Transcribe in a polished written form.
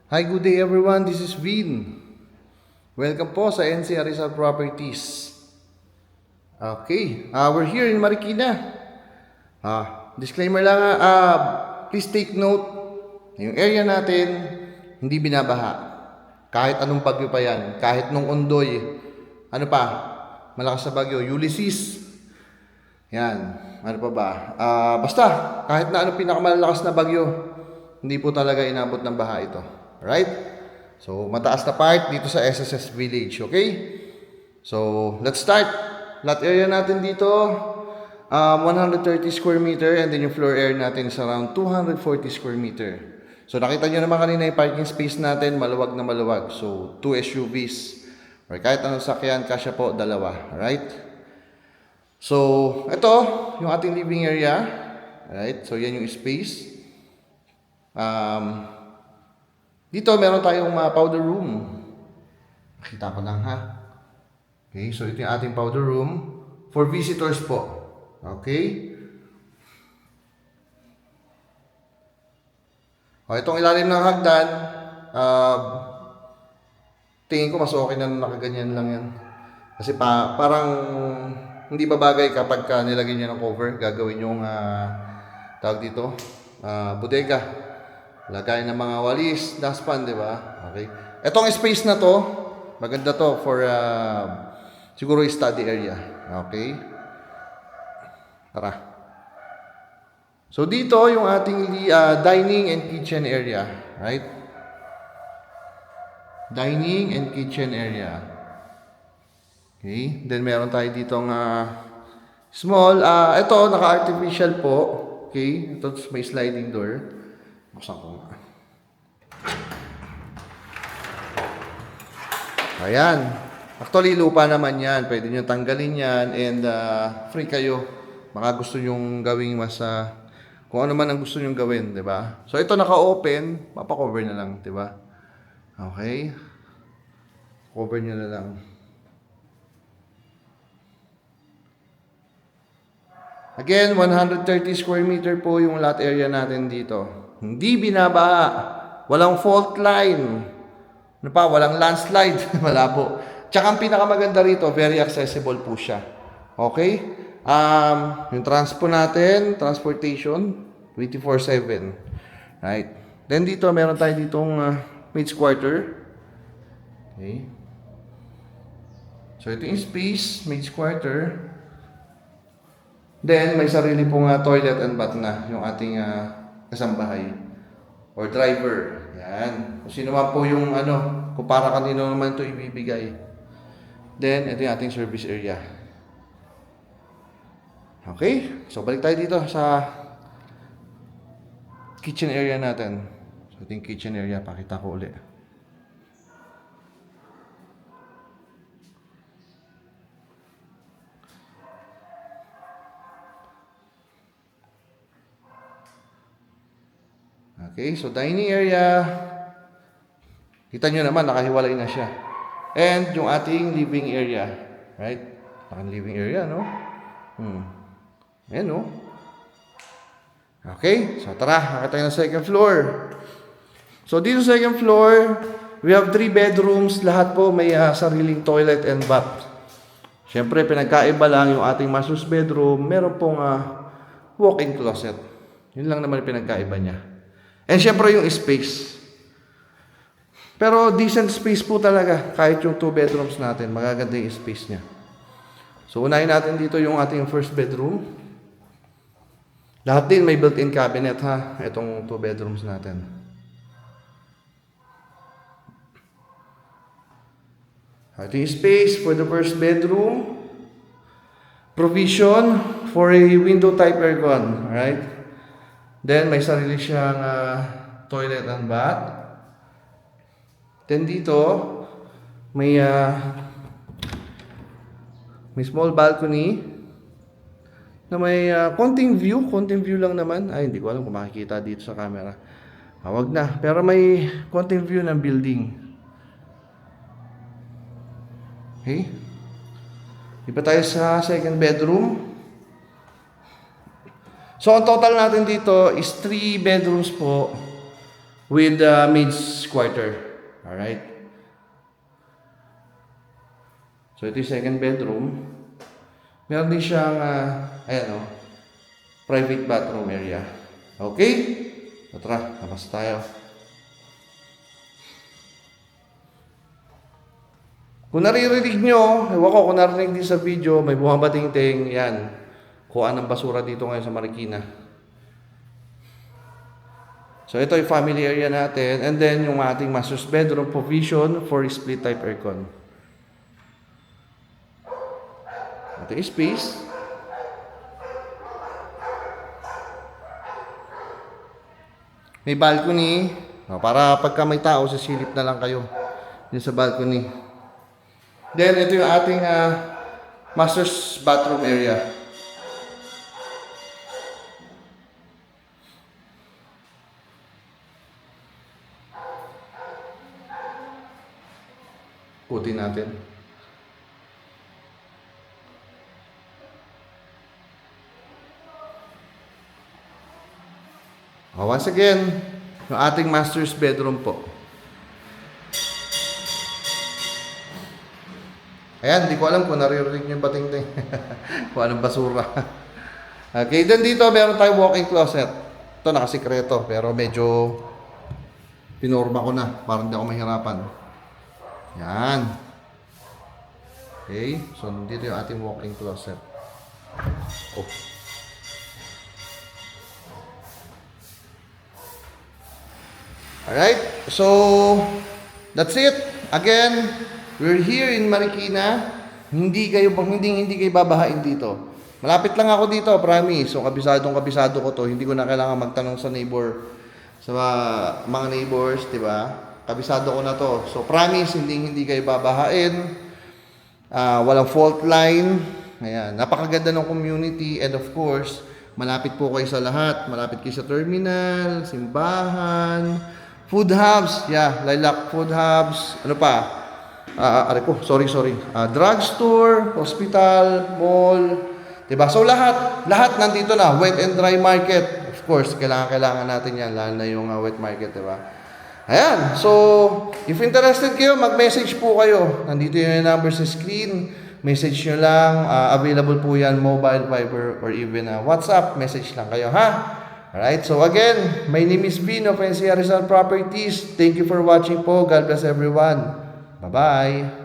Hi, good day everyone. This is Vin. Welcome po sa NC Rizal Properties. Okay, we're here in Marikina. Disclaimer lang, please take note, yung area natin, hindi binabaha. Kahit anong bagyo pa yan, kahit nung Ondoy, ano pa, malakas na bagyo, Ulysses. Yan, ano pa ba? Basta, kahit na anong pinakamalakas na bagyo, hindi po talaga inabot ng baha ito. Alright? So, mataas na part dito sa SSS Village, okay? So, let's start. Lot area natin dito, 130 square meter, and then yung floor area natin is around 240 square meter. So, nakita nyo naman kanina yung parking space natin, maluwag na maluwag. So, 2 SUVs. Or kahit anong sakyan, kasya po, dalawa. Alright? So, ito, yung ating living area. Alright? So, yan yung space. Dito, meron tayong powder room. Nakita ko lang, ha? Okay, so ito yung ating powder room for visitors po. Okay? O, itong ilalim ng hagdan, tingin ko mas okay na nakaganyan lang yan. Kasi parang hindi babagay kapag nilagay nyo ng cover. Gagawin yung tawag dito, bodega. Lagay ng mga walis, dustpan, di ba? Okay. Etong space na to, maganda to for siguro study area. Okay? Tara. So dito yung ating dining and kitchen area, right? Dining and kitchen area. Okay? Then meron tayo ditong small, ito naka-artificial po. Okay? Ito may sliding door. Buksan ko nga. Ayan. Actually, lupa naman yan. Pwede nyo tanggalin yan and free kayo. Baka gusto nyong gawing mas kung ano man ang gusto nyong gawin, di ba? So, ito naka-open. Papakover na lang, di ba? Okay. Cover nyo na lang. Again, 130 square meter po yung lot area natin dito. Hindi binabaha. Walang fault line. Ano pa? Walang landslide. Wala po. Tsaka ang pinakamaganda rito, very accessible po siya. Okay? Yung transportation, 24/7. Right? Then dito, meron tayo ditong maid's quarter. Okay? So, ito yung space, maid's quarter. Then, may sarili pong toilet and bath na yung ating kasambahay or driver. Yan. Kung sino man po yung kung para kanino naman ito ibibigay. Then, ito yung ating service area. Okay? So, balik tayo dito sa kitchen area natin. So, ito yung kitchen area. Pakita ko ulit. Okay, so dining area. Kita nyo naman, nakahiwalay na siya. And yung ating living area. Right? Living area, no? Ayan, no? Okay, so tara, nakita na second floor. So dito sa second floor, we have 3 bedrooms. Lahat po may sariling toilet and bath. Siyempre, pinagkaiba lang yung ating master's bedroom. Meron pong walk-in closet. Yun lang naman yung pinagkaiba niya. And syempre yung space. Pero decent space po talaga. Kahit yung 2 bedrooms natin, magaganda yung space niya. So unahin natin dito yung ating first bedroom. Lahat din may built-in cabinet ha. Itong 2 bedrooms natin. Ito yung space for the first bedroom. Provision for a window type aircon. Alright? Then, may sarili siyang toilet and bath. Then, dito, may small balcony na may konting view lang naman. Ay, hindi ko alam kung makikita dito sa camera. Wag na. Pero may konting view ng building. Okay? Iba tayo sa second bedroom. So, ang total natin dito is 3 bedrooms po. with maid's quarter. Alright? So, ito yung second bedroom. Meron din siyang, ayan o, private bathroom area. Okay? So, tara, labas tayo. Kung naririnig nyo, ewan ko kung narinig din sa video, may bumabating-ting, yan. Kuha ng basura dito ngayon sa Marikina. So, ito yung family area natin. And then, yung ating master's bedroom provision for split type aircon. Ito yung space. May balcony. Para pagka may tao, sasilip na lang kayo dun sa balcony. Then, ito yung ating master's bathroom area. Putin natin. Once again, yung ating master's bedroom po. Ayan, hindi ko alam kung naririnig yung bating-ting. Kung anong basura. Okay, then dito meron tayong walk-in closet. Ito nakasikreto, pero medyo pinorma ko na para hindi ako mahirapan. Yan. Okay, so dito yung ating walk-in closet. Oh. Alright, so that's it. Again, we're here in Marikina. Hindi kayo babahain dito. Malapit lang ako dito, promise. So kabisado ko to. Hindi ko na kailangan magtanong sa neighbor, sa mga neighbors, 'di ba? Kabisado ko na to. So promise, hindi kayo babahain. Walang fault line. Ayan, napakaganda ng community, and of course, malapit po kayo sa lahat. Malapit kayo sa terminal, simbahan, food hubs, Lilac Food Hubs, ano pa? Drugstore, hospital, mall, 'di ba? So lahat nandito na, wet and dry market. Of course, kailangan natin 'yan, lalo na yung wet market, 'di ba? Ayan, so if interested kayo, mag-message po kayo. Nandito yung number sa screen. Message nyo lang, available po yan, mobile, Viber, or even WhatsApp. Message lang kayo, ha? Alright, so again, my name is Vin of NCR Rizal Properties. Thank you for watching po. God bless everyone. Bye-bye.